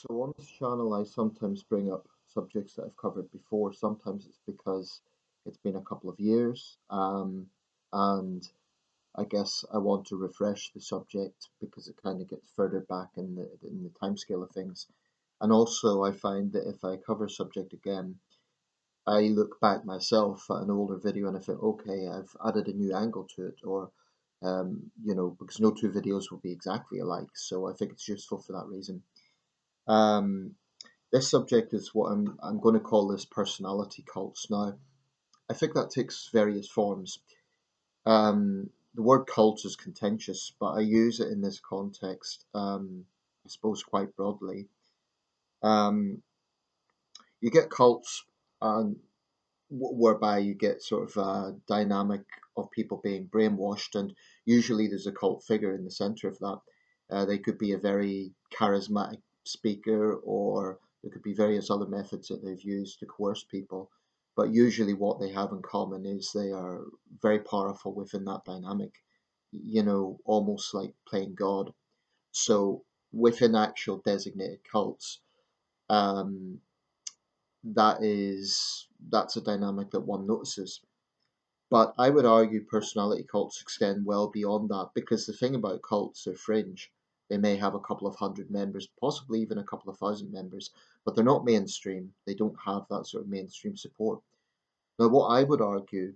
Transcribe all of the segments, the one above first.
So on this channel, I sometimes bring up subjects that I've covered before. Sometimes it's because it's been a couple of years, and I guess I want to refresh the subject because it kind of gets further back in the timescale of things. And also, I find that if I cover a subject again, I look back myself at an older video and I think, okay, I've added a new angle to it, or because no two videos will be exactly alike. So I think it's useful for that reason. Um, this subject is what I'm going to call this personality cults. Now, I think that takes various forms. The word cult is contentious, but I use it in this context, I suppose, quite broadly. Um, you get cults, and whereby you get sort of a dynamic of people being brainwashed, and usually there's a cult figure in the center of that. They could be a very charismatic speaker, or there could be various other methods that they've used to coerce people. But usually, what they have in common is they are very powerful within that dynamic, almost like playing God. So, within actual designated cults, um, that's a dynamic that one notices. But I would argue personality cults extend well beyond that because the thing about cults, they're fringe. They may have a couple of hundred members, possibly even a couple of thousand members, but they're not mainstream. They don't have that sort of mainstream support. Now, what I would argue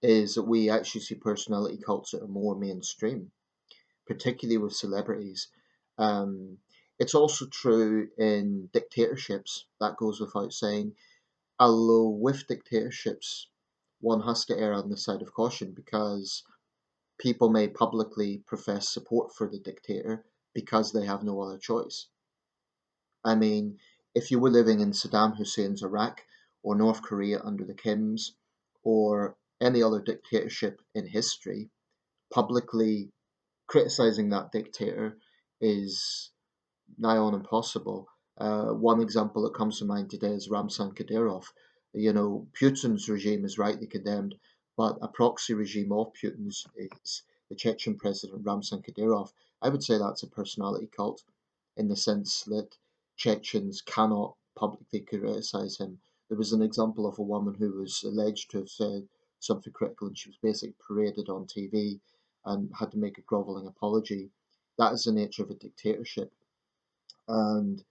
is that we actually see personality cults that are more mainstream, particularly with celebrities. Um, it's also true in dictatorships. That goes without saying. Although with dictatorships, one has to err on the side of caution because people may publicly profess support for the dictator because they have no other choice. I mean, if you were living in Saddam Hussein's Iraq or North Korea under the Kims or any other dictatorship in history, publicly criticizing that dictator is nigh on impossible. One example that comes to mind today is Ramzan Kadyrov. Putin's regime is rightly condemned, but a proxy regime of Putin's is the Chechen president Ramzan Kadyrov. I would say that's a personality cult in the sense that Chechens cannot publicly criticize him. There was an example of a woman who was alleged to have said something critical, and she was basically paraded on TV and had to make a groveling apology. That is the nature of a dictatorship, and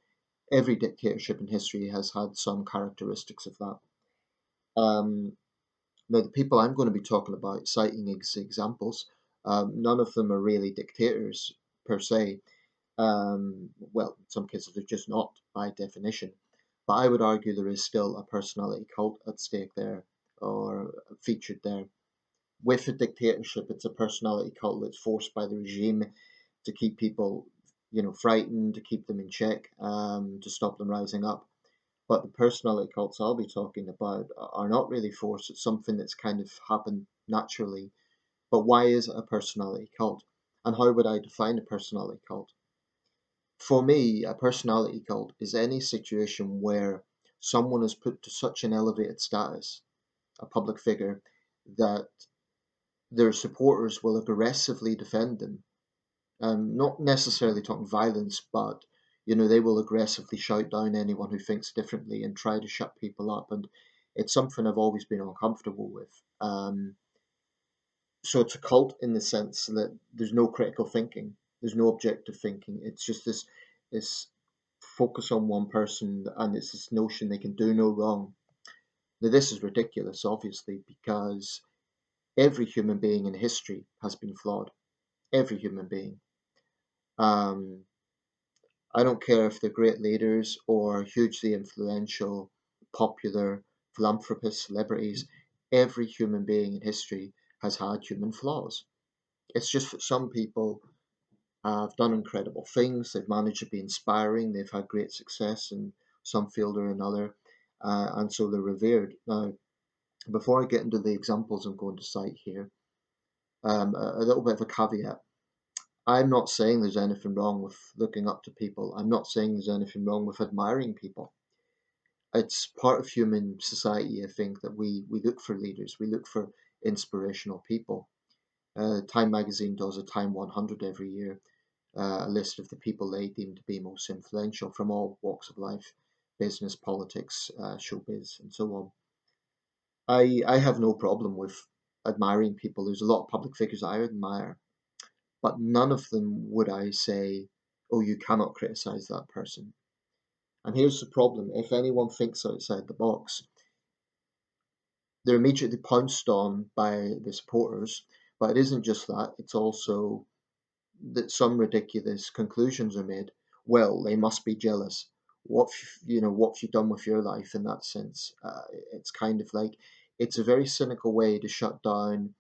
every dictatorship in history has had some characteristics of that. Um, Now, the people I'm going to be talking about, citing examples, none of them are really dictators per se. Well, in some cases, they're just not by definition. But I would argue there is still a personality cult at stake there, or featured there. With a dictatorship, it's a personality cult that's forced by the regime to keep people, frightened, to keep them in check, to stop them rising up. But the personality cults I'll be talking about are not really forced. It's something that's kind of happened naturally. But why is it a personality cult? And how would I define a personality cult? For me, a personality cult is any situation where someone is put to such an elevated status, a public figure, that their supporters will aggressively defend them. Not necessarily talking violence, but they will aggressively shout down anyone who thinks differently and try to shut people up. And it's something I've always been uncomfortable with. So it's a cult in the sense that there's no critical thinking, there's no objective thinking. It's just this focus on one person, and it's this notion they can do no wrong. Now this is ridiculous, obviously, because every human being in history has been flawed. Every human being. Um, I don't care if they're great leaders or hugely influential, popular philanthropists, celebrities. Every human being in history has had human flaws. It's just that some people have done incredible things. They've managed to be inspiring. They've had great success in some field or another, and so they're revered. Now, before I get into the examples I'm going to cite here, a little bit of a caveat. I'm not saying there's anything wrong with looking up to people. I'm not saying there's anything wrong with admiring people. It's part of human society, I think, that we look for leaders. We look for inspirational people. Time magazine does a Time 100 every year. a list of the people they deem to be most influential from all walks of life, business, politics, showbiz, and so on. I have no problem with admiring people. There's a lot of public figures I admire, but none of them would I say, oh, you cannot criticize that person. And here's the problem: if anyone thinks outside the box, they're immediately pounced on by the supporters. But it isn't just that; it's also that some ridiculous conclusions are made. Well, they must be jealous. What have you done with your life in that sense? It's kind of like it's a very cynical way to shut down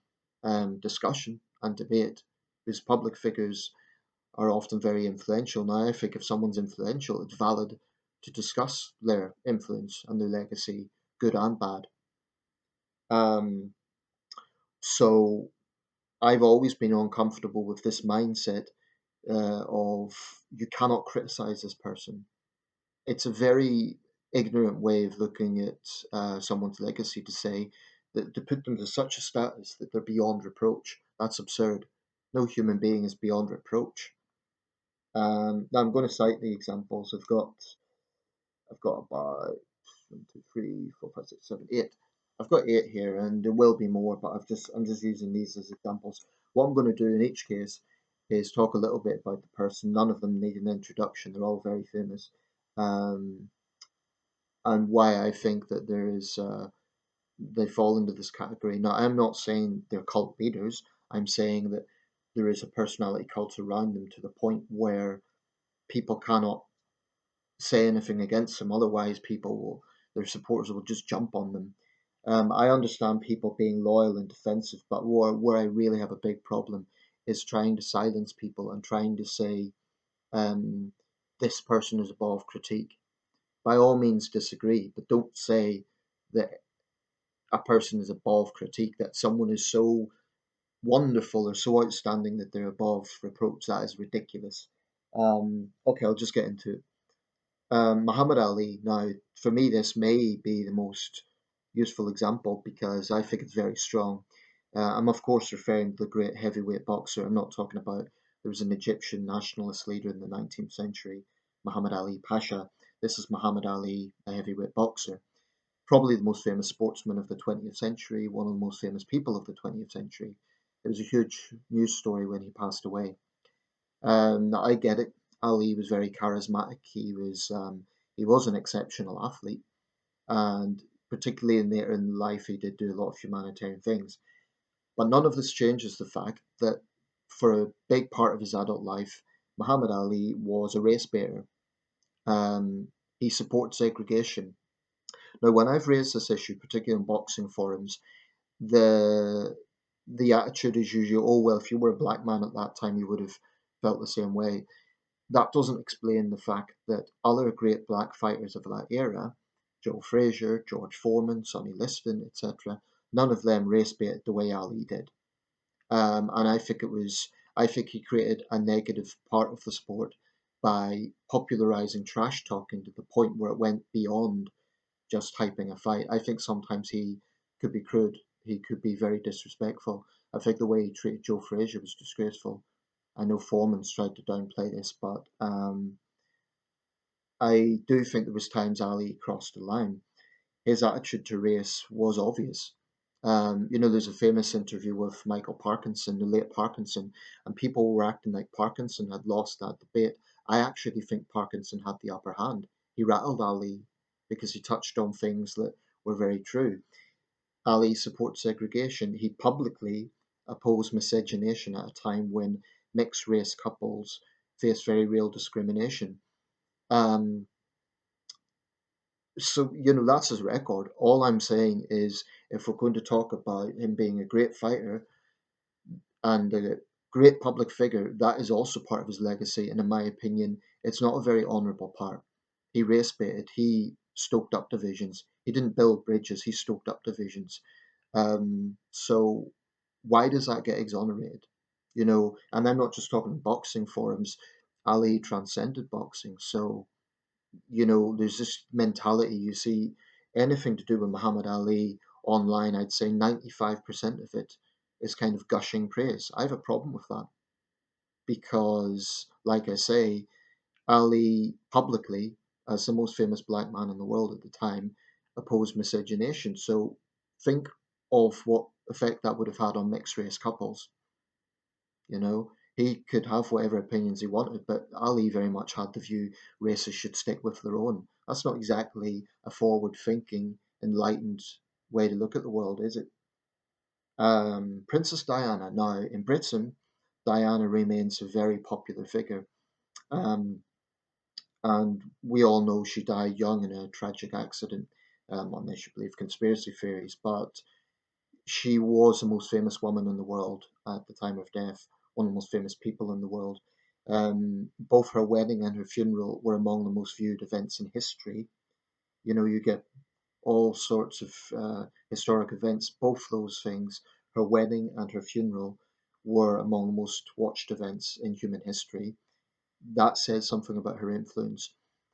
discussion and debate, because public figures are often very influential. Now, I think if someone's influential, it's valid to discuss their influence and their legacy, good and bad. Um, so I've always been uncomfortable with this mindset of you cannot criticize this person. It's a very ignorant way of looking at someone's legacy to say that to put them to such a status that they're beyond reproach. That's absurd. No human being is beyond reproach. Now I'm going to cite the examples. I've got about 1, 2, 3, 4, 5, 6, 7, 8. I've got 8 here, and there will be more, but I'm just using these as examples. What I'm going to do in each case is talk a little bit about the person. None of them need an introduction; they're all very famous, um, and why I think that they fall into this category. Now, I'm not saying they're cult leaders. I'm saying that there is a personality cult around them to the point where people cannot say anything against them. Otherwise, their supporters will just jump on them. I understand people being loyal and defensive, but where I really have a big problem is trying to silence people and trying to say um, this person is above critique. By all means, disagree, but don't say that a person is above critique, that someone is so wonderful or so outstanding that they're above reproach. That is ridiculous. Okay, I'll just get into it. Muhammad Ali, now, for me, this may be the most useful example because I think it's very strong. I'm, of course, referring to the great heavyweight boxer. I'm not talking about there was an Egyptian nationalist leader in the 19th century, Muhammad Ali Pasha. This is Muhammad Ali, a heavyweight boxer, probably the most famous sportsman of the 20th century, one of the most famous people of the 20th century. It was a huge news story when he passed away. I get it. Ali was very charismatic. He was an exceptional athlete, and particularly in later in life, he did do a lot of humanitarian things. But none of this changes the fact that for a big part of his adult life, Muhammad Ali was a race baiter. He supported segregation. Now, when I've raised this issue, particularly in boxing forums, the the attitude is usually, oh well, if you were a black man at that time, you would have felt the same way. That doesn't explain the fact that other great black fighters of that era, Joe Frazier, George Foreman, Sonny Liston, etc., none of them race baited the way Ali did. And I think he created a negative part of the sport by popularizing trash talking to the point where it went beyond just hyping a fight. I think sometimes he could be crude. He could be very disrespectful. I think the way he treated Joe Frazier was disgraceful. I know Foreman's tried to downplay this, but I do think there was times Ali crossed the line. His attitude to race was obvious. There's a famous interview with Michael Parkinson, the late Parkinson, and people were acting like Parkinson had lost that debate. I actually think Parkinson had the upper hand. He rattled Ali because he touched on things that were very true. Ali supports segregation. He publicly opposed miscegenation at a time when mixed race couples face very real discrimination. Um, so that's his record. All I'm saying is, if we're going to talk about him being a great fighter and a great public figure, that is also part of his legacy. And in my opinion, it's not a very honourable part. He race baited. He stoked up divisions. He didn't build bridges. He stoked up divisions. So why does that get exonerated? And I'm not just talking boxing forums. Ali transcended boxing. So there's this mentality. You see anything to do with Muhammad Ali online, I'd say 95% of it is kind of gushing praise. I have a problem with that. because, like I say, Ali publicly, as the most famous black man in the world at the time, opposed miscegenation. So think of what effect that would have had on mixed race couples. You know, he could have whatever opinions he wanted, but Ali very much had the view races should stick with their own. That's not exactly a forward thinking, enlightened way to look at the world, is it? Princess Diana. Now, in Britain, Diana remains a very popular figure. Um, and we all know she died young in a tragic accident, unless you believe conspiracy theories. But she was the most famous woman in the world at the time of death, one of the most famous people in the world. Both her wedding and her funeral were among the most viewed events in history. You know, you get all sorts of historic events, both those things, her wedding and her funeral, were among the most watched events in human history. That says something about her influence.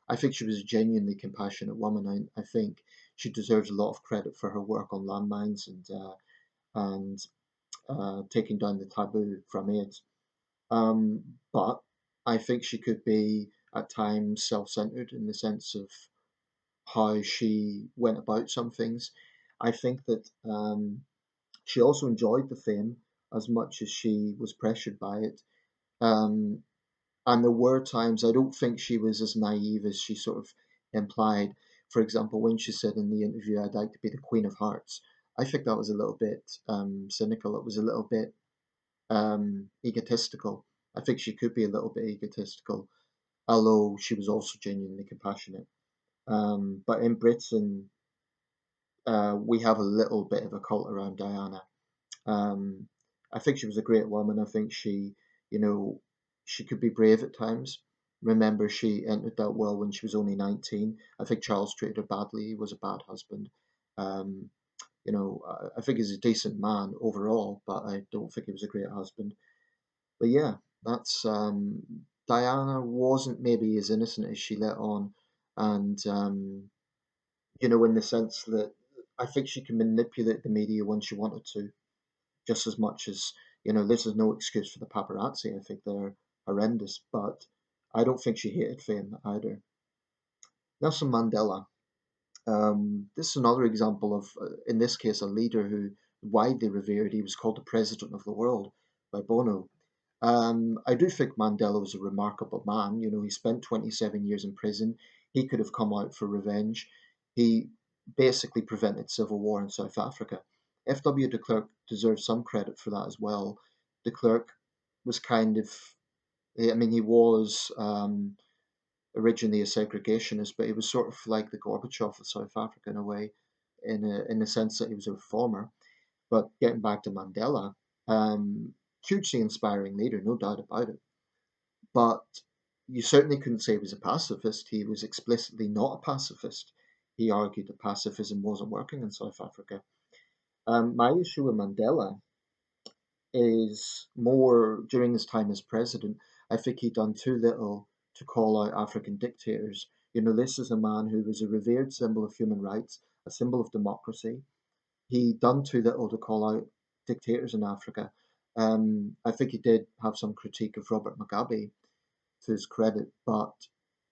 I think she was a genuinely compassionate woman. I think she deserves a lot of credit for her work on landmines and taking down the taboo from AIDS. But I think she could be at times self-centered in the sense of how she went about some things. I think that she also enjoyed the fame as much as she was pressured by it. Um, and there were times I don't think she was as naive as she sort of implied. For example, when she said in the interview, "I'd like to be the Queen of Hearts," I think that was a little bit cynical. It was a little bit egotistical. I think she could be a little bit egotistical, although she was also genuinely compassionate. But in Britain, we have a little bit of a cult around Diana. Um, I think she was a great woman. I think she, you know, she could be brave at times. Remember, she entered that world when she was only 19. I think Charles treated her badly. He was a bad husband. Um, I think he's a decent man overall, but I don't think he was a great husband. But yeah, that's Diana wasn't maybe as innocent as she let on, and in the sense that I think she can manipulate the media when she wanted to, just as much as this is no excuse for the paparazzi. I think they're horrendous, but I don't think she hated fame either. Nelson Mandela. This is another example of, in this case, a leader who widely revered. He was called the President of the World by Bono. I do think Mandela was a remarkable man. You know, he spent 27 years in prison. He could have come out for revenge. He basically prevented civil war in South Africa. F.W. de Klerk deserves some credit for that as well. De Klerk was kind of, I mean, he was originally a segregationist, but he was sort of like the Gorbachev of South Africa in a way, in the sense that he was a reformer. But getting back to Mandela, hugely inspiring leader, no doubt about it. But you certainly couldn't say he was a pacifist. He was explicitly not a pacifist. He argued that pacifism wasn't working in South Africa. My issue with Mandela is more during his time as president. I think he'd done too little to call out African dictators. You know, this is a man who was a revered symbol of human rights, a symbol of democracy. He done too little to call out dictators in Africa. I think he did have some critique of Robert Mugabe, to his credit, but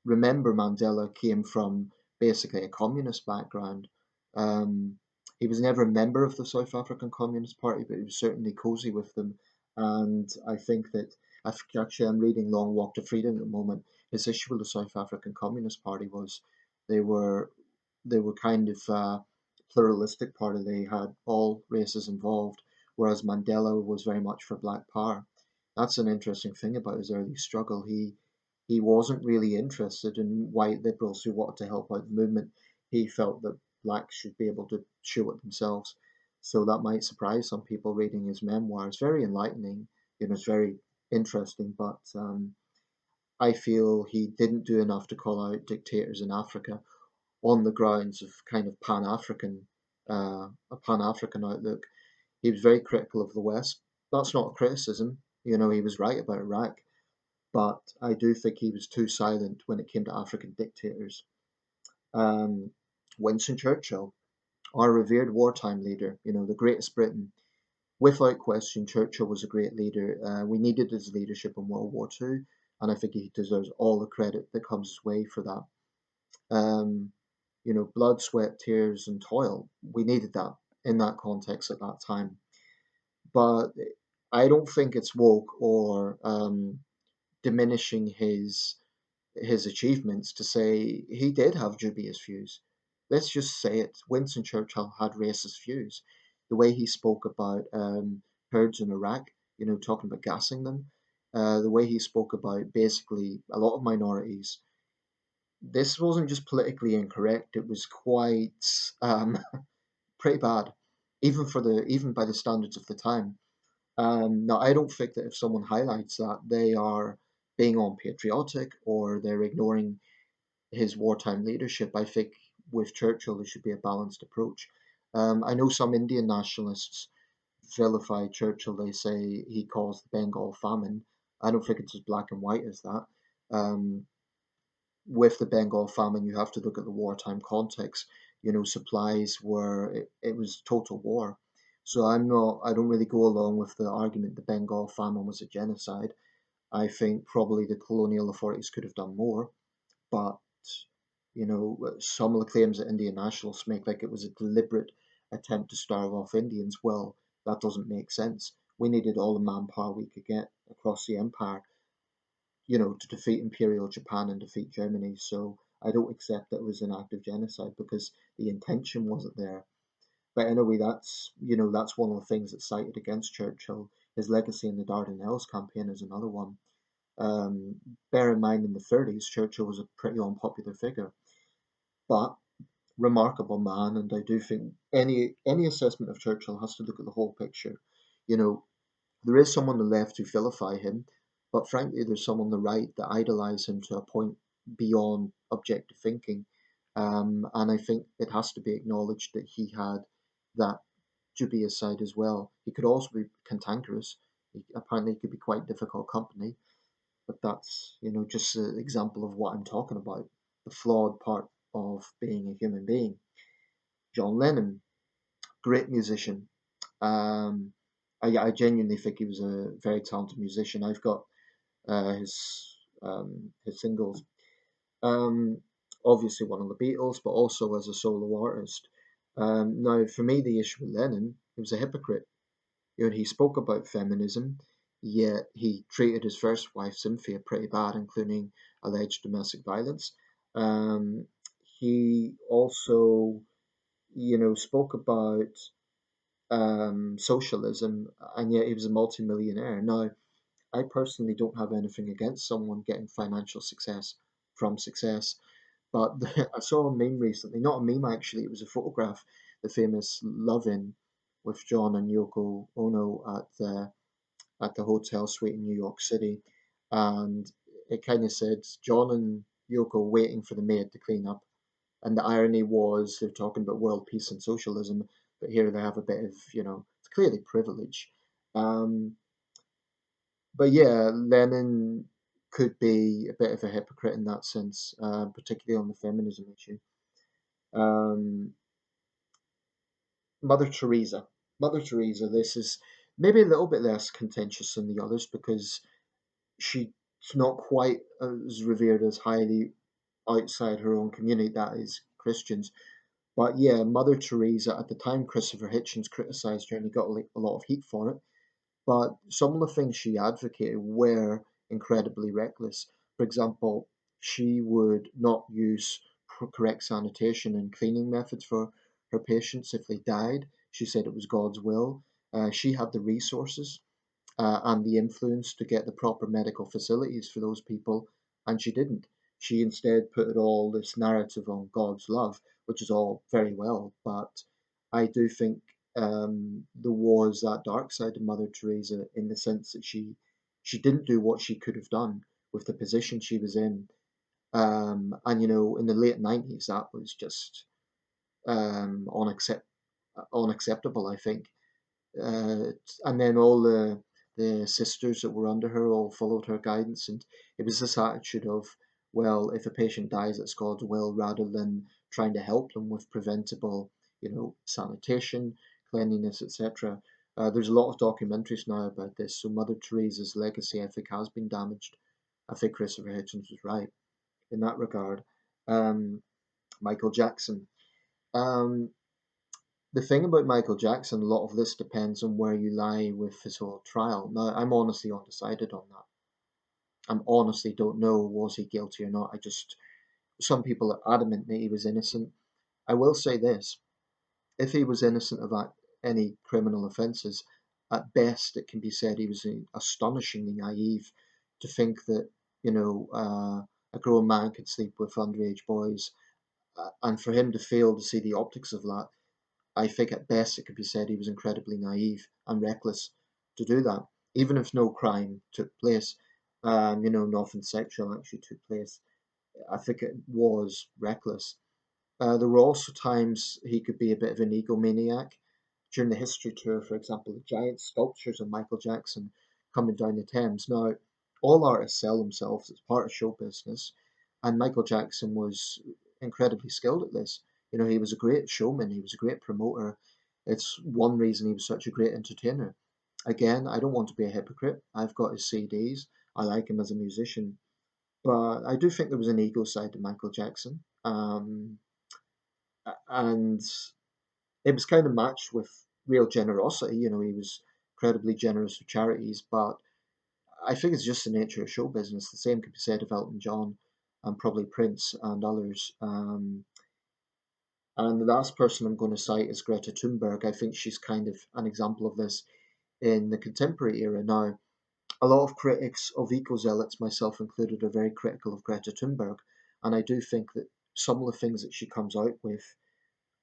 remember Mandela came from basically a communist background. Um, he was never a member of the South African Communist Party, but he was certainly cozy with them. And I think that actually I'm reading Long Walk to Freedom at the moment. His issue with the South African Communist Party was they were they were kind of pluralistic party. They had all races involved, whereas Mandela was very much for black power. That's an interesting thing about his early struggle. He wasn't really interested in white liberals who wanted to help out the movement. He felt that blacks should be able to show it themselves. So that might surprise some people reading his memoirs. Very enlightening, it's very interesting, but I feel he didn't do enough to call out dictators in Africa on the grounds of kind of a Pan-African outlook. He was very critical of the West. That's not a criticism. He was right about Iraq, but I do think he was too silent when it came to African dictators. Um, Winston Churchill, our revered wartime leader, the greatest Britain. Without question, Churchill was a great leader. We needed his leadership in World War II, and I think he deserves all the credit that comes his way for that. Um, blood, sweat, tears, and toil. We needed that in that context at that time. But I don't think it's woke or diminishing his achievements to say he did have dubious views. Let's just say it. Winston Churchill had racist views. The way he spoke about herds in Iraq, talking about gassing them, the way he spoke about basically a lot of minorities. This wasn't just politically incorrect; it was quite pretty bad, even by the standards of the time. Now, I don't think that if someone highlights that, they are being unpatriotic or they're ignoring his wartime leadership. I think with Churchill, there should be a balanced approach. I know some Indian nationalists vilify Churchill. They say he caused the Bengal famine. I don't think it's as black and white as that. Um, with the Bengal famine, you have to look at the wartime context. Supplies were it was total war. So I don't really go along with the argument the Bengal famine was a genocide. I think probably the colonial authorities could have done more, but some of the claims that Indian nationalists make, like it was a deliberate attempt to starve off Indians, well, that doesn't make sense. We needed all the manpower we could get across the empire, to defeat Imperial Japan and defeat Germany. So I don't accept that it was an act of genocide because the intention wasn't there. But anyway, that's one of the things that's cited against Churchill. His legacy in the Dardanelles campaign is another one. Um, Bear in mind, in the 30s, Churchill was a pretty unpopular figure, but remarkable man. And I do think any assessment of Churchill has to look at the whole picture. You know, there is some on the left who vilify him, but frankly, there's some on the right that idolize him to a point beyond objective thinking. And I think it has to be acknowledged that he had that dubious side as well. He could also be cantankerous. Apparently, he could be quite difficult company. But that's, just an example of what I'm talking about, the flawed part of being a human being. John Lennon, great musician. Um, I genuinely think he was a very talented musician. I've got his singles. Um, Obviously one of the Beatles, but also as a solo artist. Now, for me, the issue with Lennon, he was a hypocrite. He spoke about feminism, yet he treated his first wife, Cynthia, pretty bad, including alleged domestic violence. Um, he also, spoke about socialism, and yet he was a multimillionaire. Now, I personally don't have anything against someone getting financial success from success, but I saw a meme recently, not a meme actually, it was a photograph, the famous Love-In with John and Yoko Ono at the hotel suite in New York City, and it kind of said John and Yoko waiting for the maid to clean up, and the irony was they're talking about world peace and socialism, but here they have a bit of it's clearly privilege. Um, but yeah, Lenin could be a bit of a hypocrite in that sense, particularly on the feminism issue. Um, Mother Teresa. Mother Teresa, this is maybe a little bit less contentious than the others because she's not quite as revered as highly outside her own community, that is Christians. But yeah, Mother Teresa, at the time Christopher Hitchens criticised her and he got a lot of heat for it. But some of the things she advocated were incredibly reckless. For example, she would not use correct sanitation and cleaning methods for her patients if they died. She said it was God's will. She had the resources and the influence to get the proper medical facilities for those people, and she didn't. She instead put it all this narrative on God's love, which is all very well, but I do think there was that dark side of Mother Teresa in the sense that she didn't do what she could have done with the position she was in, and in the late 90s that was just unacceptable. I think uh, and then all the sisters that were under her all followed her guidance, and it was this attitude of, well, if a patient dies, it's God's will, rather than trying to help them with preventable, sanitation, cleanliness, etc. There's a lot of documentaries now about this. So Mother Teresa's legacy, I think, has been damaged. I think Christopher Hitchens was right in that regard. Um, Michael Jackson. Um, the thing about Michael Jackson, a lot of this depends on where you lie with his whole trial. Now, I'm honestly undecided on that. I'm honestly don't know was he guilty or not. Some people are adamant that he was innocent. I will say this: if he was innocent of any criminal offences, at best it can be said he was astonishingly naive to think that a grown man could sleep with underage boys, and for him to fail to see the optics of that, I think at best it could be said he was incredibly naive and reckless to do that, even if no crime took place. Nothing sexual actually took place. I think it was reckless. There were also times he could be a bit of an egomaniac. During the history tour, for example, the giant sculptures of Michael Jackson coming down the Thames. Now, all artists sell themselves, it's part of show business, and Michael Jackson was incredibly skilled at this. He was a great showman, he was a great promoter. It's one reason he was such a great entertainer. Again, I don't want to be a hypocrite. I've got his CDs, I like him as a musician, but I do think there was an ego side to Michael Jackson. And it was kind of matched with real generosity. He was incredibly generous with charities, but I think it's just the nature of show business. The same could be said of Elton John and probably Prince and others. And the last person I'm going to cite is Greta Thunberg. I think she's kind of an example of this in the contemporary era. Now, a lot of critics of eco-zealots, myself included, are very critical of Greta Thunberg, and I do think that some of the things that she comes out with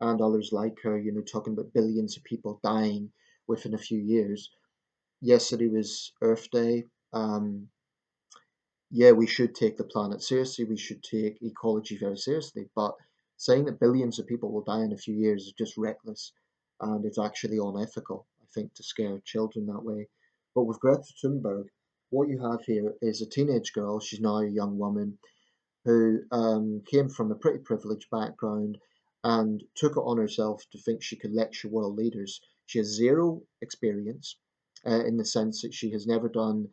and others like her, talking about billions of people dying within a few years. Yesterday was Earth Day. Um, yeah, we should take the planet seriously. We should take ecology very seriously. But saying that billions of people will die in a few years is just reckless, and it's actually unethical, I think, to scare children that way. But with Greta Thunberg, what you have here is a teenage girl. She's now a young woman who came from a pretty privileged background and took it on herself to think she could lecture world leaders. She has zero experience in the sense that she has never done,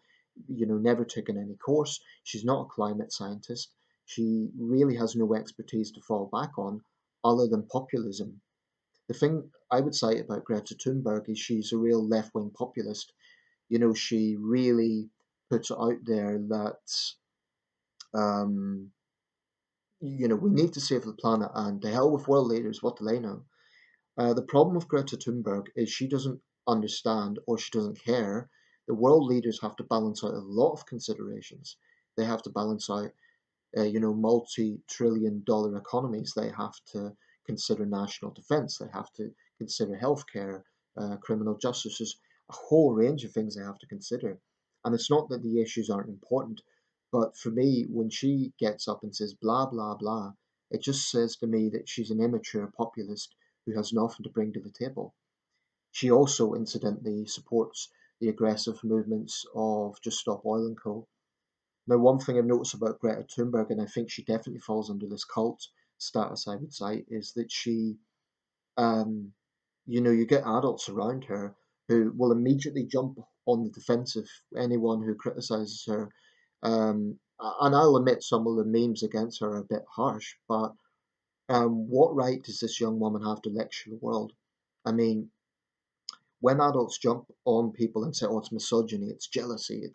never taken any course. She's not a climate scientist. She really has no expertise to fall back on other than populism. The thing I would say about Greta Thunberg is she's a real left wing populist. She really puts it out there that um, we need to save the planet, and to hell with world leaders, what do they know? The problem with Greta Thunberg is she doesn't understand or she doesn't care. The world leaders have to balance out a lot of considerations. They have to balance out multi-trillion-dollar economies. They have to consider national defense. They have to consider healthcare, criminal justice. There's a whole range of things they have to consider. And it's not that the issues aren't important, but for me, when she gets up and says blah, blah, blah, it just says to me that she's an immature populist who has nothing to bring to the table. She also, incidentally, supports the aggressive movements of Just Stop Oil and Co. Now, one thing I've noticed about Greta Thunberg, and I think she definitely falls under this cult status, I would say, is that um, you get adults around her who will immediately jump on the defensive anyone who criticizes her. And I'll admit some of the memes against her are a bit harsh, but what right does this young woman have to lecture the world? I mean, when adults jump on people and say, "Oh, it's misogyny, it's jealousy,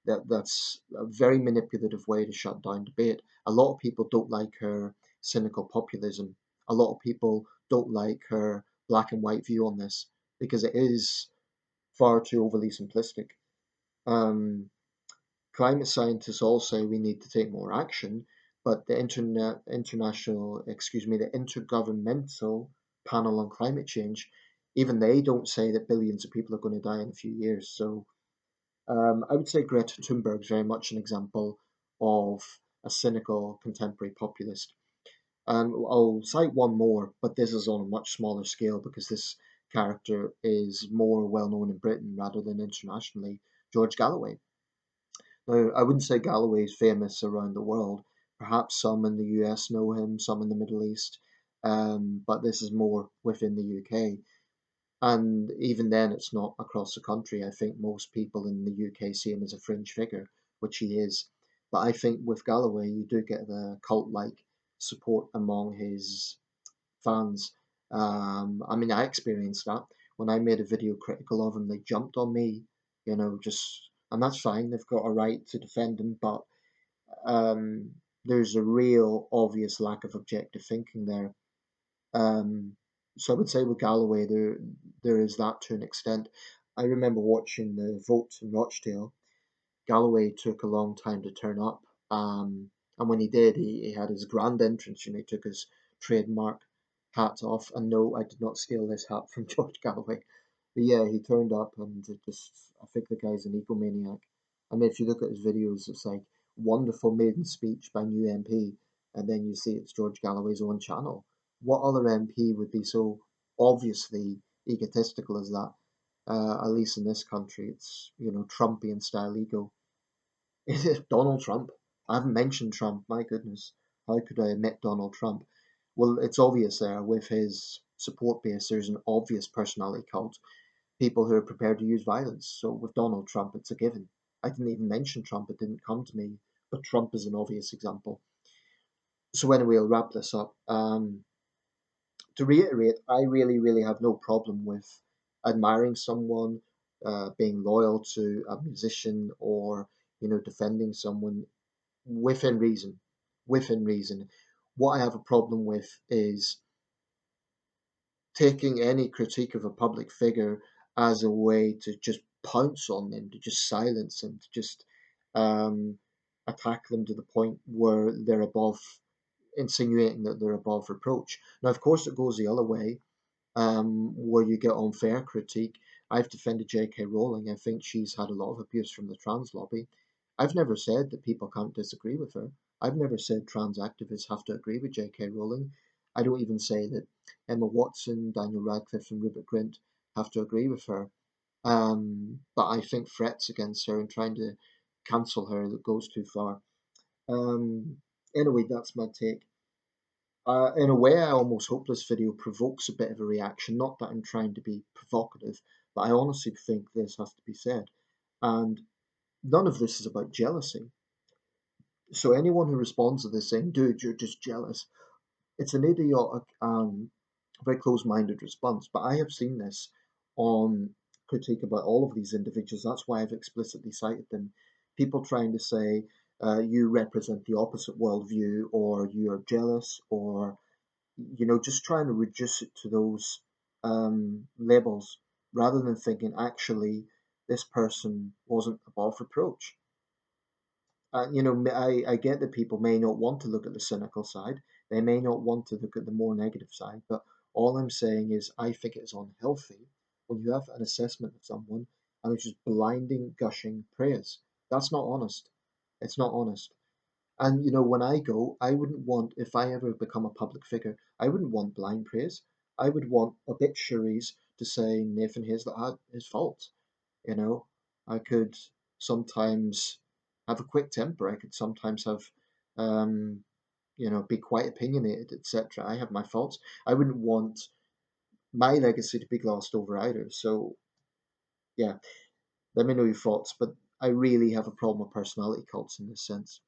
that's a very manipulative way to shut down debate." A lot of people don't like her cynical populism. A lot of people don't like her black and white view on this because it is far too overly simplistic. Um, Climate scientists all say we need to take more action, but the intergovernmental panel on climate change, even they don't say that billions of people are going to die in a few years. So I would say Greta Thunberg is very much an example of a cynical contemporary populist. And I'll cite one more, but this is on a much smaller scale because this character is more well known in Britain rather than internationally. George Galloway. Now, I wouldn't say Galloway is famous around the world. Perhaps some in the US know him, some in the Middle East, but this is more within the UK. And even then, it's not across the country. I think most people in the UK see him as a fringe figure, which he is. But I think with Galloway, you do get the cult-like support among his fans. I mean, I experienced that when I made a video critical of him. They jumped on me, just, and that's fine. They've got a right to defend him, but um, there's a real obvious lack of objective thinking there. Um, so I would say with Galloway, there is that to an extent. I remember watching the votes in Rochdale. Galloway took a long time to turn up, and when he did, he had his grand entrance. He took his trademark hat off. And no, I did not steal this hat from George Galloway. But yeah, he turned up, and I think the guy's an egomaniac. I mean, if you look at his videos, it's like wonderful maiden speech by new MP, and then you see it's George Galloway's own channel. What other MP would be so obviously egotistical as that? At least in this country, it's Trumpian style ego. Is it Donald Trump? I haven't mentioned Trump. My goodness, how could I omit Donald Trump? Well, it's obvious there with his support base. There's an obvious personality cult. People who are prepared to use violence. So with Donald Trump, it's a given. I didn't even mention Trump. It didn't come to me. But Trump is an obvious example. So anyway, I'll wrap this up. To reiterate, I really, really have no problem with admiring someone, being loyal to a musician, or defending someone within reason. Within reason. What I have a problem with is taking any critique of a public figure as a way to just pounce on them, to just silence them, to just um, attack them to the point where they're above, insinuating that they're above reproach. Now, of course, it goes the other way, where you get unfair critique. I've defended J.K. Rowling. I think she's had a lot of abuse from the trans lobby. I've never said that people can't disagree with her. I've never said trans activists have to agree with J.K. Rowling. I don't even say that Emma Watson, Daniel Radcliffe, and Rupert Grint have to agree with her. But I think threats against her and trying to cancel her that goes too far. Um, anyway, that's my take. In a way, I almost hope this video provokes a bit of a reaction. Not that I'm trying to be provocative, but I honestly think this has to be said. And none of this is about jealousy. So anyone who responds to this saying, dude, you're just jealous, it's an idiotic, very close-minded response. But I have seen this on critique about all of these individuals. That's why I've explicitly cited them. People trying to say, you represent the opposite worldview, or you're jealous, or just trying to reduce it to those labels, rather than thinking actually this person wasn't above reproach. I get that people may not want to look at the cynical side, they may not want to look at the more negative side, but all I'm saying is I think it's unhealthy when you have an assessment of someone and it's just blinding, gushing praise. That's not honest. It's not honest. And when I go, I wouldn't want, if I ever become a public figure, I wouldn't want blind praise. I would want obituaries to say Nathan Hazlett had his faults. You know, I could sometimes have a quick temper. I could sometimes have, um, be quite opinionated, etc. I have my faults. I wouldn't want my legacy to be glossed over either. So yeah, let me know your thoughts. But I really have a problem with personality cults in this sense.